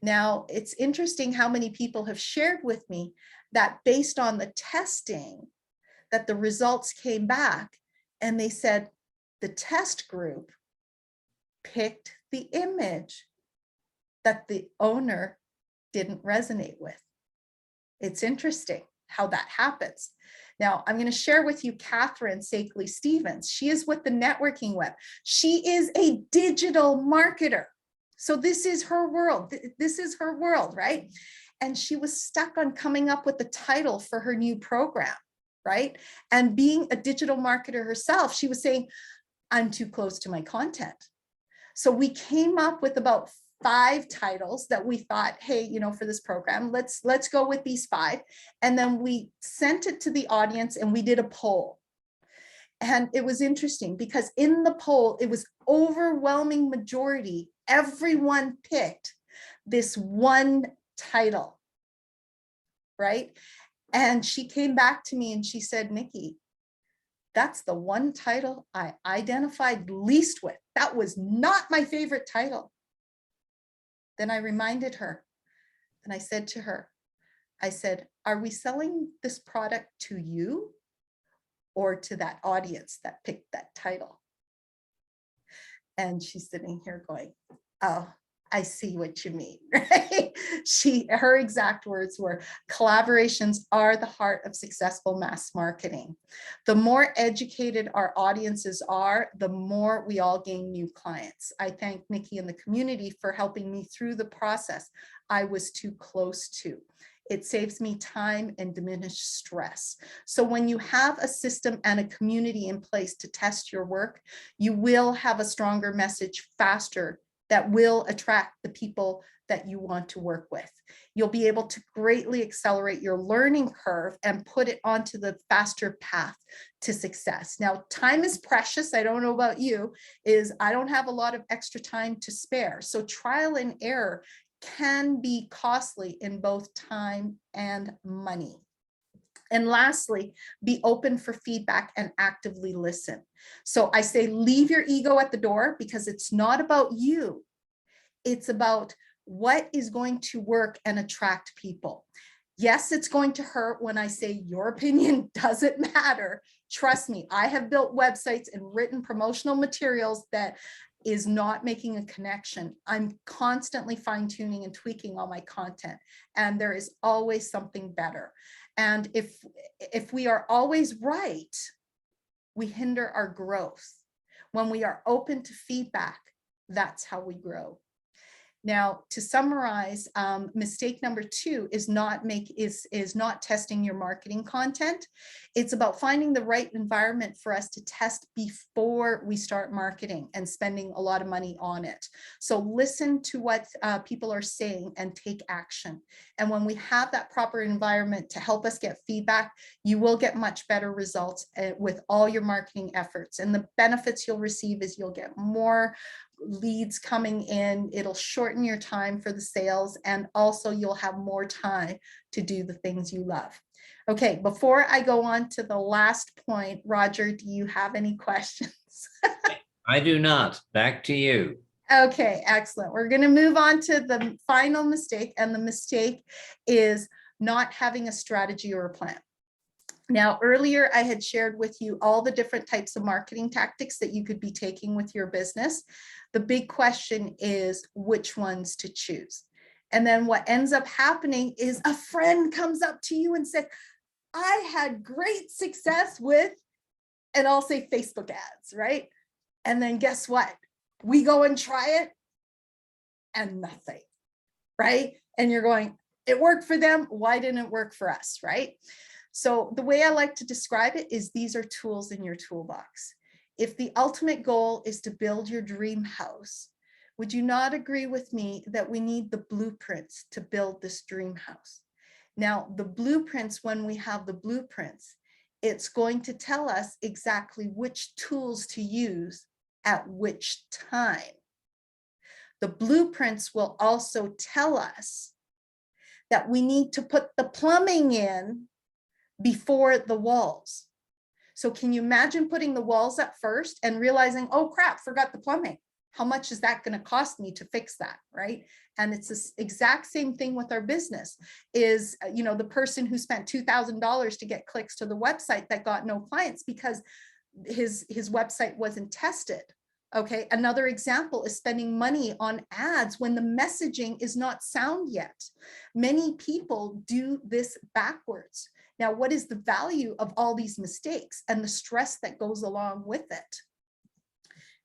Now, it's interesting how many people have shared with me that based on the testing, that the results came back and they said the test group picked the image that the owner didn't resonate with. It's interesting how that happens. Now, I'm going to share with you Catherine Sakeley-Stevens. She is with the networking web. She is a digital marketer. So this is her world. This is her world, right? And she was stuck on coming up with the title for her new program, right? And being a digital marketer herself, she was saying, I'm too close to my content. So we came up with about 5 titles that we thought, hey, you know, for this program, let's go with these 5. And then we sent it to the audience and we did a poll. And it was interesting because in the poll, it was overwhelming majority. Everyone picked this one title, right? And she came back to me and she said, Nicki, That's the one title I identified least with. That was not my favorite title. Then I reminded her and I said to her, I said, are we selling this product to you or to that audience that picked that title? And she's sitting here going, oh, I see what you mean, right? Her exact words were, collaborations are the heart of successful mass marketing. The more educated our audiences are, the more we all gain new clients. I thank Nicki and the community for helping me through the process I was too close to. It saves me time and diminished stress. So when you have a system and a community in place to test your work, you will have a stronger message faster that will attract the people that you want to work with. You'll be able to greatly accelerate your learning curve and put it onto the faster path to success. Now, time is precious. I don't know about you, I don't have a lot of extra time to spare. So trial and error can be costly in both time and money. And lastly, be open for feedback and actively listen. So I say, leave your ego at the door, because it's not about you. It's about what is going to work and attract people. Yes, it's going to hurt when I say your opinion doesn't matter. Trust me, I have built websites and written promotional materials that is not making a connection. I'm constantly fine-tuning and tweaking all my content, and there is always something better. And if we are always right, we hinder our growth. When we are open to feedback, that's how we grow. Now, to summarize, mistake number 2 is not testing your marketing content. It's about finding the right environment for us to test before we start marketing and spending a lot of money on it. So listen to what people are saying and take action. And when we have that proper environment to help us get feedback, you will get much better results with all your marketing efforts. And the benefits you'll receive is you'll get more leads coming in, it'll shorten your time for the sales, and also you'll have more time to do the things you love. Okay, before I go on to the last point, Roger, do you have any questions? I do not. Back to you. Okay, excellent. We're going to move on to the final mistake, and the mistake is not having a strategy or a plan. Now, earlier I had shared with you all the different types of marketing tactics that you could be taking with your business. The big question is which ones to choose. And then what ends up happening is a friend comes up to you and said, I had great success with, and I'll say Facebook ads, right? And then guess what? We go and try it and nothing, right? And you're going, it worked for them. Why didn't it work for us, right? So the way I like to describe it is these are tools in your toolbox. If the ultimate goal is to build your dream house, would you not agree with me that we need the blueprints to build this dream house? Now, the blueprints, when we have the blueprints, it's going to tell us exactly which tools to use at which time. The blueprints will also tell us that we need to put the plumbing in before the walls. So can you imagine putting the walls up first and realizing, oh crap, forgot the plumbing. How much is that going to cost me to fix that, right? And it's the exact same thing with our business is, the person who spent $2,000 to get clicks to the website that got no clients because his website wasn't tested. Okay, another example is spending money on ads when the messaging is not sound yet. Many people do this backwards. Now, what is the value of all these mistakes and the stress that goes along with it?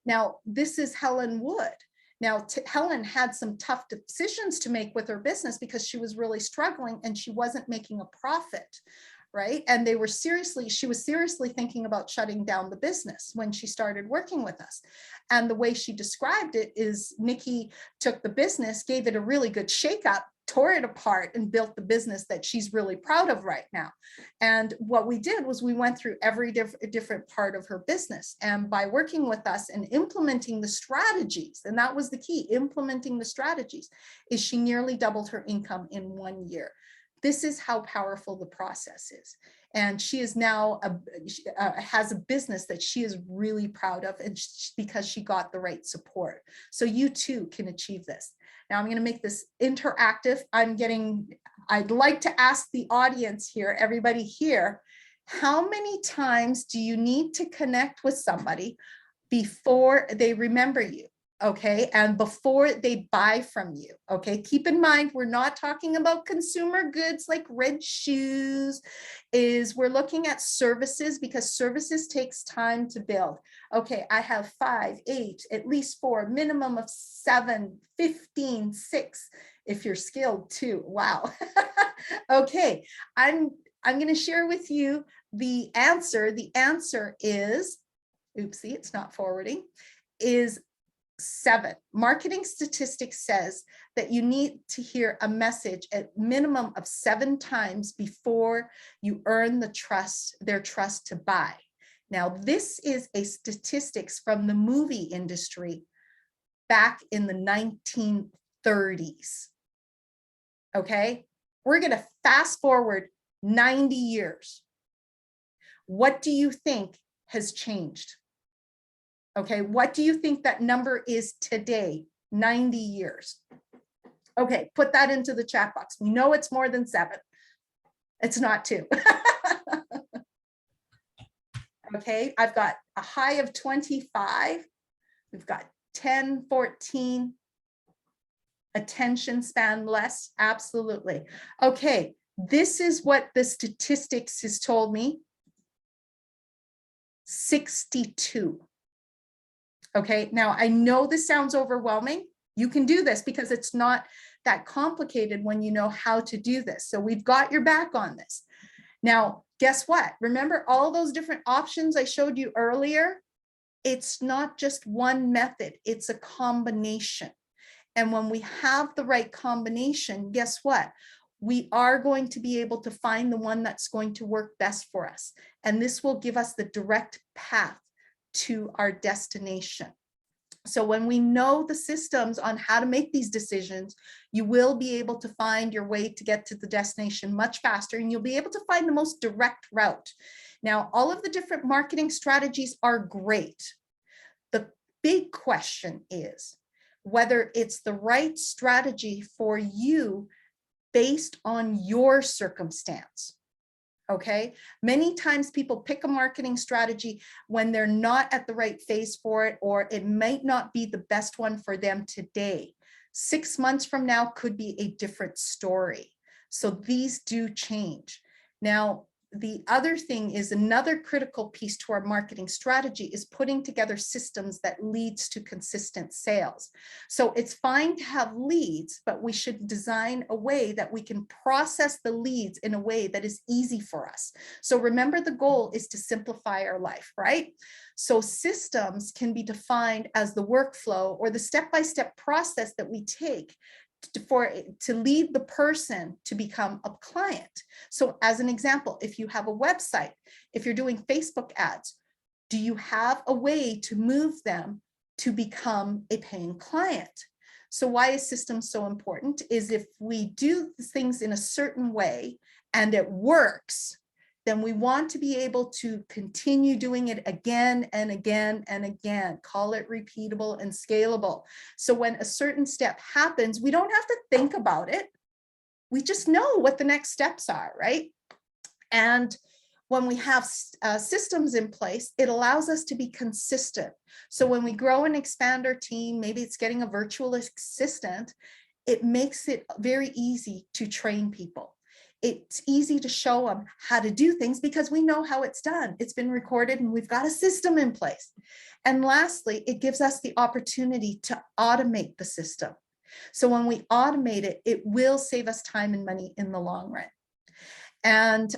Now, this is Helen Wood. Now, Helen had some tough decisions to make with her business because she was really struggling and she wasn't making a profit, right? And she was seriously thinking about shutting down the business when she started working with us. And the way she described it is Nicki took the business, gave it a really good shakeup, tore it apart, and built the business that she's really proud of right now. And what we did was we went through every different part of her business. And by working with us and implementing the strategies, and that was the key, implementing the strategies, is she nearly doubled her income in 1 year. This is how powerful the process is. And she is now has a business that she is really proud of, and because she got the right support. So you too can achieve this. Now I'm going to make this interactive. I'd like to ask the audience here, everybody here, how many times do you need to connect with somebody before they remember you? Okay, and before they buy from you. Okay, keep in mind, we're not talking about consumer goods like red shoes. We're looking at services, because services takes time to build. Okay, I have 5, 8, at least 4, minimum of 7, 15, 6 if you're skilled too. Wow. Okay, I'm going to share with you the answer. The answer is, oopsie, it's not forwarding, is 7. Marketing statistics says that you need to hear a message at minimum of 7 times before you earn their trust to buy. Now, this is a statistics from the movie industry back in the 1930s. Okay, we're going to fast forward 90 years. What do you think has changed? Okay, what do you think that number is today, 90 years? Okay, put that into the chat box. We know it's more than 7. It's not 2. Okay, I've got a high of 25. We've got 10, 14. Attention span less, absolutely. Okay, this is what the statistics has told me. 62. Okay, now I know this sounds overwhelming. You can do this because it's not that complicated when you know how to do this. So we've got your back on this. Now, guess what? Remember all those different options I showed you earlier? It's not just one method, it's a combination. And when we have the right combination, guess what? We are going to be able to find the one that's going to work best for us. And this will give us the direct path to our destination. So when we know the systems on how to make these decisions, you will be able to find your way to get to the destination much faster, and you'll be able to find the most direct route. Now, all of the different marketing strategies are great. The big question is whether it's the right strategy for you based on your circumstance. Okay, many times people pick a marketing strategy when they're not at the right phase for it, or it might not be the best one for them today. 6 months from now could be a different story. So these do change. Now, the other thing is, another critical piece to our marketing strategy is putting together systems that leads to consistent sales. So it's fine to have leads, but we should design a way that we can process the leads in a way that is easy for us. So remember, the goal is to simplify our life, right? So systems can be defined as the workflow or the step-by-step process that we take to lead the person to become a client. So as an example, if you have a website, if you're doing Facebook ads, do you have a way to move them to become a paying client? So why is systems so important is if we do things in a certain way and it works, then we want to be able to continue doing it again and again and again. Call it repeatable and scalable. So when a certain step happens, we don't have to think about it. We just know what the next steps are, right? And when we have systems in place, it allows us to be consistent. So when we grow and expand our team, maybe it's getting a virtual assistant, it makes it very easy to train people. It's easy to show them how to do things because we know how it's done. It's been recorded and we've got a system in place. And lastly, it gives us the opportunity to automate the system. So when we automate it, it will save us time and money in the long run. And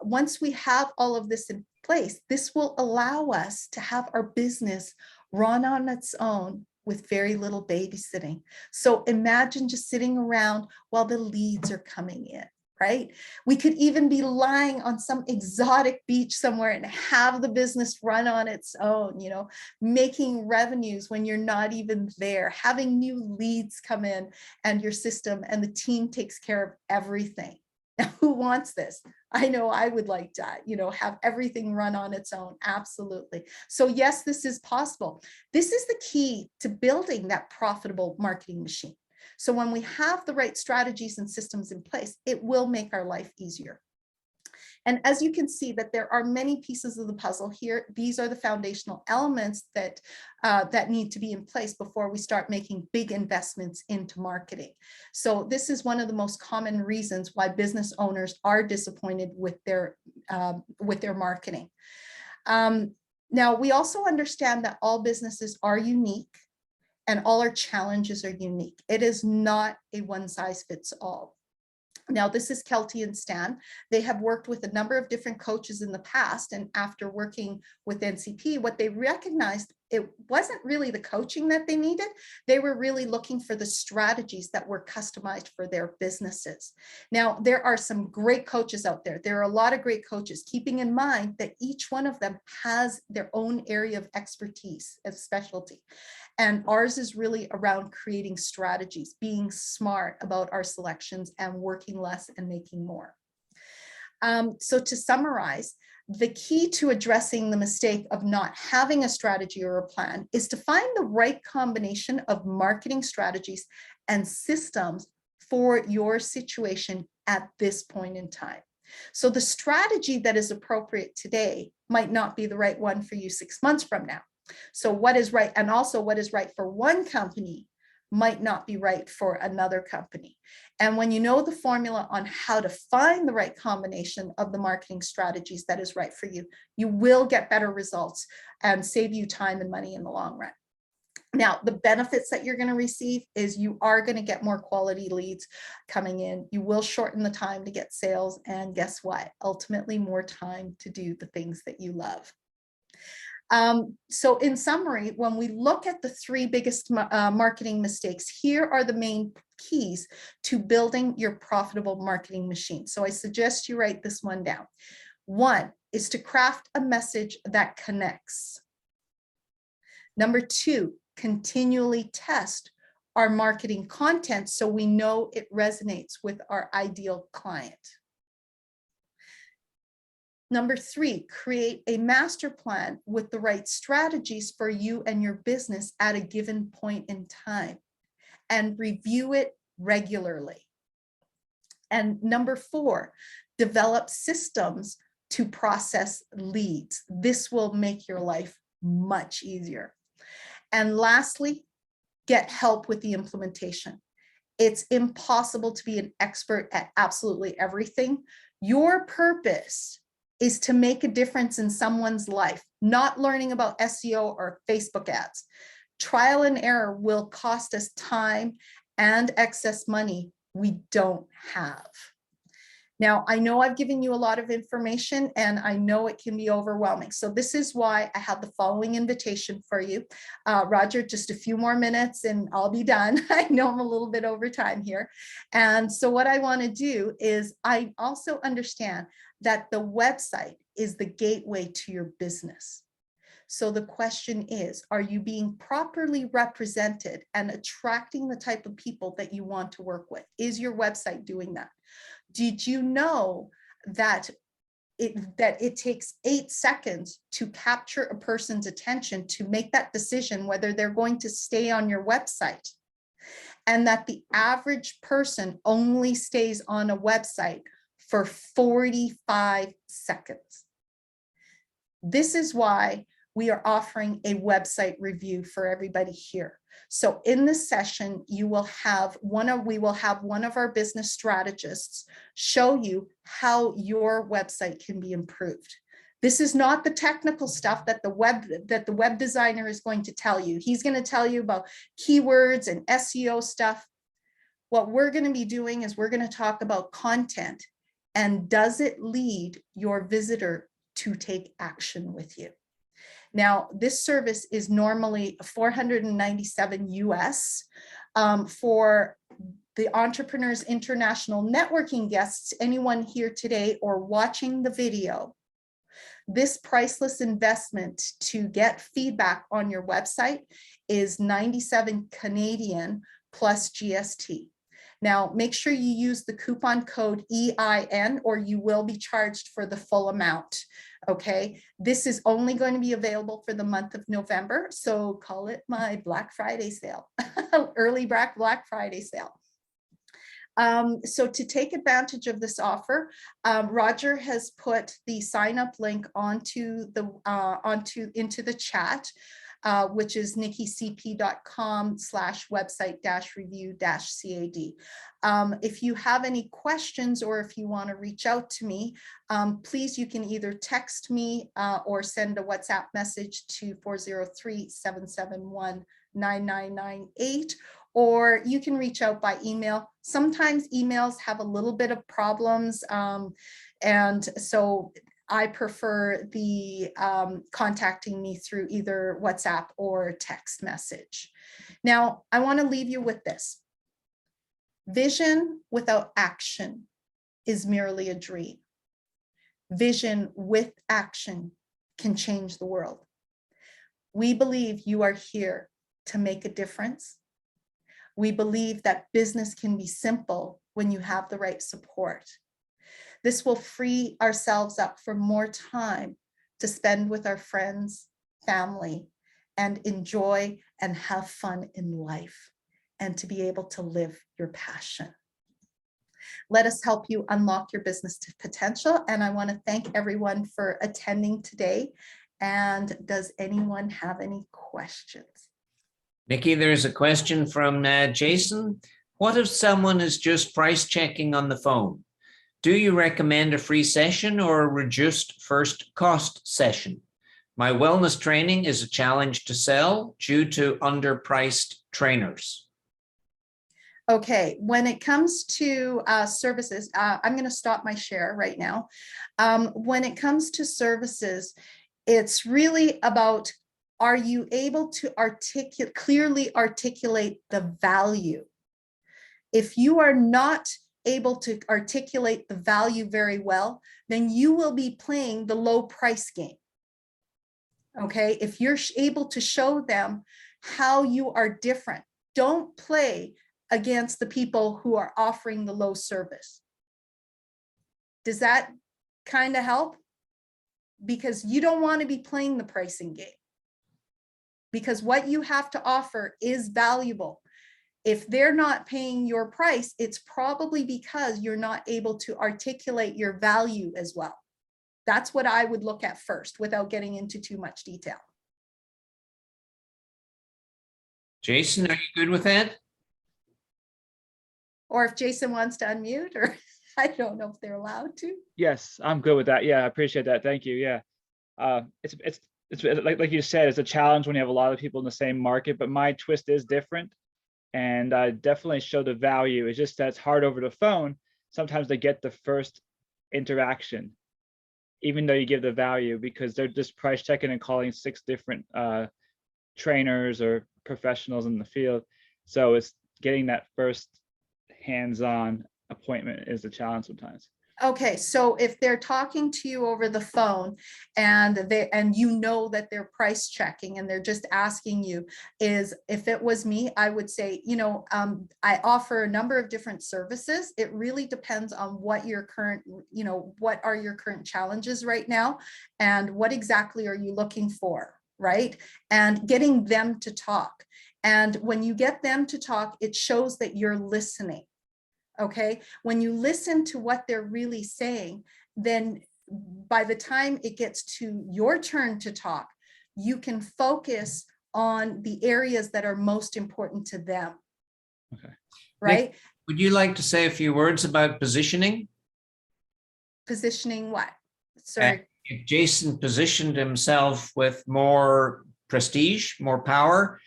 once we have all of this in place, this will allow us to have our business run on its own with very little babysitting. So imagine just sitting around while the leads are coming in. Right? We could even be lying on some exotic beach somewhere and have the business run on its own, you know, making revenues when you're not even there, having new leads come in and your system and the team takes care of everything. Now, who wants this? I know I would like to, have everything run on its own. Absolutely. So yes, this is possible. This is the key to building that profitable marketing machine. So when we have the right strategies and systems in place, it will make our life easier. And as you can see that there are many pieces of the puzzle here, these are the foundational elements that, that need to be in place before we start making big investments into marketing. So this is one of the most common reasons why business owners are disappointed with their marketing. Now, we also understand that all businesses are unique and all our challenges are unique. It is not a one size fits all. Now, this is Kelty and Stan. They have worked with a number of different coaches in the past, and after working with NCP, what they recognized, it wasn't really the coaching that they needed. They were really looking for the strategies that were customized for their businesses. Now, there are some great coaches out there. There are a lot of great coaches, keeping in mind that each one of them has their own area of expertise, of specialty. And ours is really around creating strategies, being smart about our selections and working less and making more. So to summarize, the key to addressing the mistake of not having a strategy or a plan is to find the right combination of marketing strategies and systems for your situation at this point in time. So the strategy that is appropriate today might not be the right one for you 6 months from now. So what is right, and also what is right for one company might not be right for another company. And when you know the formula on how to find the right combination of the marketing strategies that is right for you, you will get better results and save you time and money in the long run. Now, the benefits that you're going to receive is you are going to get more quality leads coming in. You will shorten the time to get sales. And guess what? Ultimately, more time to do the things that you love. So in summary, when we look at the 3 biggest marketing mistakes, here are the main keys to building your profitable marketing machine. So I suggest you write this one down. 1 is to craft a message that connects. Number 2, continually test our marketing content so we know it resonates with our ideal client. Number 3, create a master plan with the right strategies for you and your business at a given point in time, and review it regularly. And number 4, develop systems to process leads. This will make your life much easier. And lastly, get help with the implementation. It's impossible to be an expert at absolutely everything. Your purpose is to make a difference in someone's life, not learning about SEO or Facebook ads. Trial and error will cost us time and excess money we don't have. Now, I know I've given you a lot of information and I know it can be overwhelming. So this is why I have the following invitation for you. Roger, just a few more minutes and I'll be done. I know I'm a little bit over time here. And so what I want to do is I also understand that the website is the gateway to your business. So the question is, are you being properly represented and attracting the type of people that you want to work with? Is your website doing that? Did you know that it takes 8 seconds to capture a person's attention to make that decision whether they're going to stay on your website? And that the average person only stays on a website for 45 seconds. This is why we are offering a website review for everybody here. So in this session, we will have one of our business strategists show you how your website can be improved. This is not the technical stuff that the web designer is going to tell you. He's going to tell you about keywords and SEO stuff. What we're going to be doing is we're going to talk about content. And does it lead your visitor to take action with you? Now, this service is normally $497 US. For the Entrepreneurs International Networking guests, anyone here today or watching the video, this priceless investment to get feedback on your website is 97 Canadian plus GST. Now, make sure you use the coupon code EIN or you will be charged for the full amount. Okay, this is only going to be available for the month of November. So call it my Black Friday sale, early Black Friday sale. So to take advantage of this offer, Roger has put the sign up link into the chat, which is nikkicp.com/website-review-cad. If you have any questions or if you want to reach out to me, please, you can either text me or send a WhatsApp message to 403-771-9998. Or you can reach out by email. Sometimes emails have a little bit of problems. And so I prefer the contacting me through either WhatsApp or text message. Now, I want to leave you with this. Vision without action is merely a dream. Vision with action can change the world. We believe you are here to make a difference. We believe that business can be simple when you have the right support. This will free ourselves up for more time to spend with our friends, family, and enjoy and have fun in life, and to be able to live your passion. Let us help you unlock your business potential. And I want to thank everyone for attending today. And does anyone have any questions? Nicki, there's a question from Jason. What if someone is just price checking on the phone? Do you recommend a free session or a reduced first cost session? My wellness training is a challenge to sell due to underpriced trainers. Okay, when it comes to services, I'm going to stop my share right now. When it comes to services, it's really about, are you able to clearly articulate the value? If you are not able to articulate the value very well, then you will be playing the low price game. Okay, if you're able to show them how you are different, don't play against the people who are offering the low service. Does that kind of help? Because you don't want to be playing the pricing game. Because what you have to offer is valuable. If they're not paying your price, it's probably because you're not able to articulate your value as well. That's what I would look at first without getting into too much detail. Jason, are you good with that? Or if Jason wants to unmute, or I don't know if they're allowed to. Yes, I'm good with that. Yeah, I appreciate that. Thank you. Yeah. It's like you said, it's a challenge when you have a lot of people in the same market, but my twist is different. And I definitely show the value. It's just that it's hard over the phone. Sometimes they get the first interaction, even though you give the value, because they're just price checking and calling 6 different trainers or professionals in the field. So it's getting that first hands-on appointment is a challenge sometimes. Okay, so if they're talking to you over the phone and you know that they're price checking and they're just asking you, if it was me, I would say, I offer a number of different services. It really depends on what your current, what are your current challenges right now and what exactly are you looking for, right? And getting them to talk. And when you get them to talk, it shows that you're listening. Okay, when you listen to what they're really saying, then by the time it gets to your turn to talk, you can focus on the areas that are most important to them. Okay. Right? Nick, would you like to say a few words about positioning? Positioning what? Sorry. If Jason positioned himself with more prestige, more power,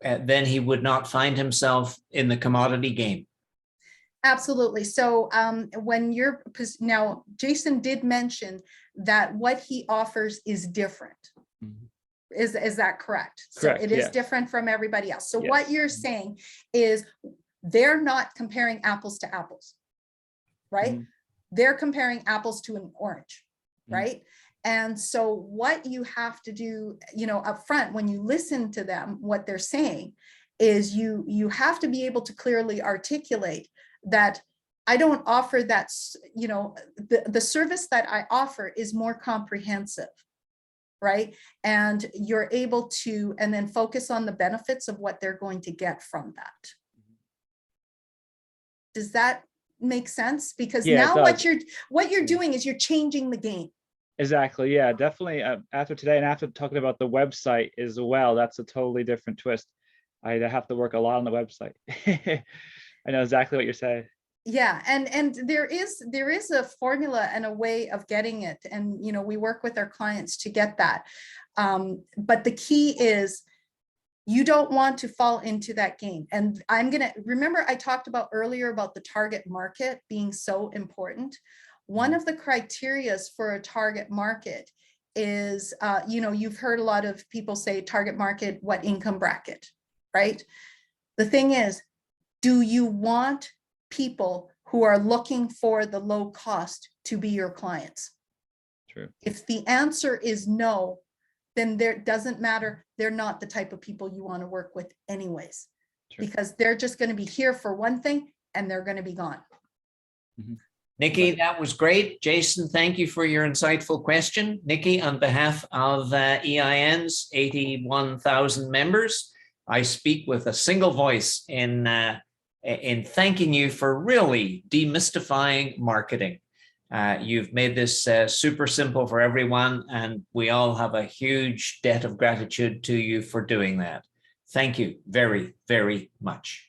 then he would not find himself in the commodity game. Absolutely. So now Jason did mention that what he offers is different. Mm-hmm. Is that correct? Correct. So it is different from everybody else. So yes. What you're saying is they're not comparing apples to apples, right? Mm-hmm. They're comparing apples to an orange, right? Mm-hmm. And so what you have to do, up front when you listen to them, what they're saying is you have to be able to clearly articulate that I don't offer that, you know, the service that I offer is more comprehensive, right? And you're able to, and then focus on the benefits of what they're going to get from that. Does that make sense? Because Yeah, it now does. what you're doing is you're changing the game. Exactly. Yeah, definitely. After today and after talking about the website as well, that's a totally different twist. I have to work a lot on the website. I know exactly what you're saying. Yeah, and there is a formula and a way of getting it, and you know, we work with our clients to get that. But the key is you don't want to fall into that game. And I'm gonna remember I talked about earlier about the target market being so important. One of the criterias for a target market is, you know, you've heard a lot of people say target market, what income bracket, right? The thing is, do you want people who are looking for the low cost to be your clients? True. If the answer is no, then there doesn't matter. They're not the type of people you want to work with anyways, True. because they're just going to be here for one thing and they're going to be gone. Mm-hmm. Nikki, that was great. Jason, thank you for your insightful question. Nikki, on behalf of EIN's 81,000 members, I speak with a single voice in thanking you for really demystifying marketing. You've made this super simple for everyone, and we all have a huge debt of gratitude to you for doing that. Thank you very, very much.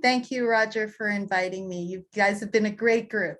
Thank you, Roger, for inviting me. You guys have been a great group.